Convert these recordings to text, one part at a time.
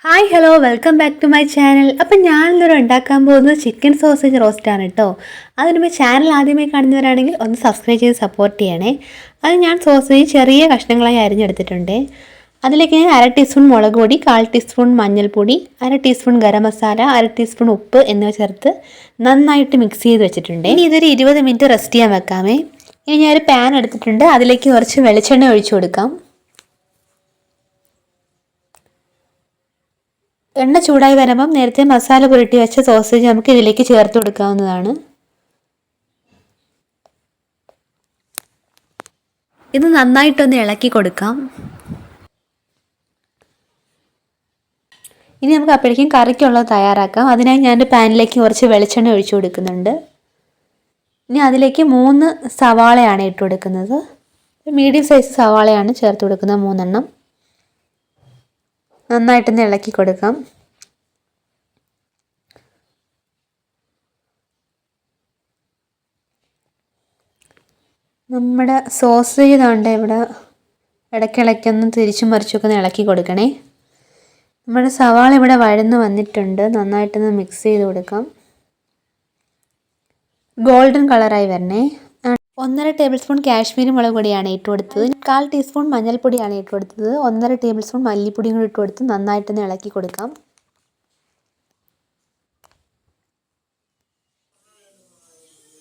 Hi hello welcome back to my channel. Appam ഞാനിന്നൊരു ഉണ്ടാക്കാൻ പോകുന്നത് ചിക്കൻ സോസേജ് റോസ്റ്റാണ് കേട്ടോ. അതിനുമ്പോൾ ചാനൽ ആദ്യമായി കാണുന്നവരാണെങ്കിൽ ഒന്ന് സബ്സ്ക്രൈബ് ചെയ്ത് സപ്പോർട്ട് ചെയ്യണേ. അത് ഞാൻ സോസേജ് ചെറിയ കഷ്ണങ്ങളായി അരിഞ്ഞെടുത്തിട്ടുണ്ട്. അതിലേക്ക് ഞാൻ 1/2 ടീസ്പൂൺ മുളക് പൊടി, 1/4 ടീസ്പൂൺ മഞ്ഞൾപ്പൊടി, 1/2 ടീസ്പൂൺ ഗരം മസാല, 1/2 ടീസ്പൂൺ ഉപ്പ് എന്നിവ ചേർത്ത് നന്നായിട്ട് മിക്സ് ചെയ്ത് വെച്ചിട്ടുണ്ട്. ഇനി ഇതൊരു 20 മിനിറ്റ് റെസ്റ്റ് ചെയ്യാൻ വെക്കാമേ. ഇനി ഞാനൊരു പാൻ എടുത്തിട്ടുണ്ട്, അതിലേക്ക് കുറച്ച് വെളിച്ചെണ്ണ ഒഴിച്ചു കൊടുക്കാം. എണ്ണ ചൂടായി വരുമ്പം നേരത്തെ മസാല പുരട്ടി വെച്ച സോസേജ് നമുക്ക് ഇതിലേക്ക് ചേർത്ത് കൊടുക്കാവുന്നതാണ്. ഇത് നന്നായിട്ടൊന്ന് ഇളക്കി കൊടുക്കാം. ഇനി നമുക്ക് അപ്പോഴേക്കും കറിക്കുള്ളത് തയ്യാറാക്കാം. അതിനായി ഞാൻ പാനിലേക്ക് കുറച്ച് വെളിച്ചെണ്ണ ഒഴിച്ചു കൊടുക്കുന്നുണ്ട്. ഇനി അതിലേക്ക് 3 സവാളയാണ് ഇട്ട് കൊടുക്കുന്നത്. മീഡിയം സൈസ് സവാളയാണ് ചേർത്ത് കൊടുക്കുന്നത്, 3 എണ്ണം. നന്നായിട്ടൊന്ന് ഇളക്കി കൊടുക്കാം. നമ്മുടെ സോസേജ് ഇതാണ്ട് ഇവിടെ ഇടയ്ക്കിടയ്ക്കൊന്ന് തിരിച്ചും മറിച്ചൊക്കെ ഇളക്കി കൊടുക്കണേ. നമ്മുടെ സവാള ഇവിടെ വഴന്ന് വന്നിട്ടുണ്ട്. നന്നായിട്ടൊന്ന് മിക്സ് ചെയ്ത് കൊടുക്കാം. ഗോൾഡൻ കളറായി വരണേ. 1.5 ടേബിൾ സ്പൂൺ കാശ്മീരി മുളക് പൊടിയാണ് ഇട്ട് കൊടുത്തത്. 1/4 ടീസ്പൂൺ മഞ്ഞൾപ്പൊടിയാണ് ഇട്ട് കൊടുത്തത്. 1.5 ടേബിൾ സ്പൂൺ മല്ലിപ്പൊടിയും കൂടി ഇട്ട് കൊടുത്ത് നന്നായിട്ടൊന്ന് ഇളക്കി കൊടുക്കാം.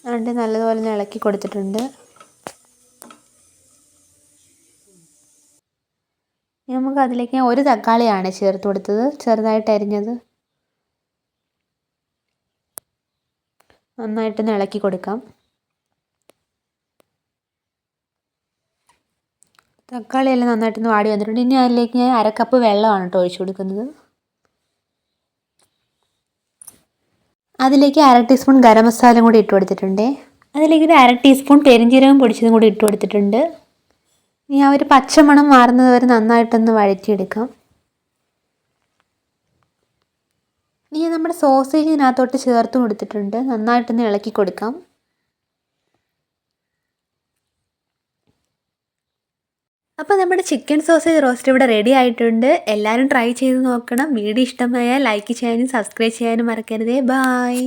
അതുകൊണ്ട് നല്ലതുപോലെ ഒന്ന് ഇളക്കി കൊടുത്തിട്ടുണ്ട്. നമുക്ക് അതിലേക്ക് ഒരു തക്കാളിയാണ് ചേർത്ത് കൊടുത്തത്, ചെറുതായിട്ട് അരിഞ്ഞത്. നന്നായിട്ടൊന്ന് ഇളക്കി കൊടുക്കാം. തക്കാളിയെല്ലാം നന്നായിട്ടൊന്ന് വാടി വന്നിട്ടുണ്ട്. ഇനി അതിലേക്ക് ഞാൻ 1/2 കപ്പ് വെള്ളമാണ് കേട്ടോ ഒഴിച്ചു കൊടുക്കുന്നത്. അതിലേക്ക് 1/2 ടീസ്പൂൺ ഗരം മസാലയും കൂടി ഇട്ട് കൊടുത്തിട്ടുണ്ട്. അതിലേക്ക് ഒരു 1/2 ടീസ്പൂൺ പെരിഞ്ജീരകം പൊടിച്ചതും കൂടി ഇട്ട് കൊടുത്തിട്ടുണ്ട്. ഇനി ആ ഒരു പച്ചമണം മാറുന്നത് വരെ നന്നായിട്ടൊന്ന് വഴറ്റിയെടുക്കാം. ഇനി നമ്മുടെ സോസേജ് ഇതിനകത്തോട്ട് ചേർത്ത് കൊടുത്തിട്ടുണ്ട്. നന്നായിട്ടൊന്ന് ഇളക്കി കൊടുക്കാം. അപ്പോൾ നമ്മുടെ ചിക്കൻ സോസേജ് റോസ്റ്റ് ഇവിടെ റെഡി ആയിട്ടുണ്ട്. എല്ലാവരും ട്രൈ ചെയ്ത് നോക്കണം. വീഡിയോ ഇഷ്ടമായാൽ ലൈക്ക് ചെയ്യാനും സബ്സ്ക്രൈബ് ചെയ്യാനും മറക്കരുതേ. ബായ്.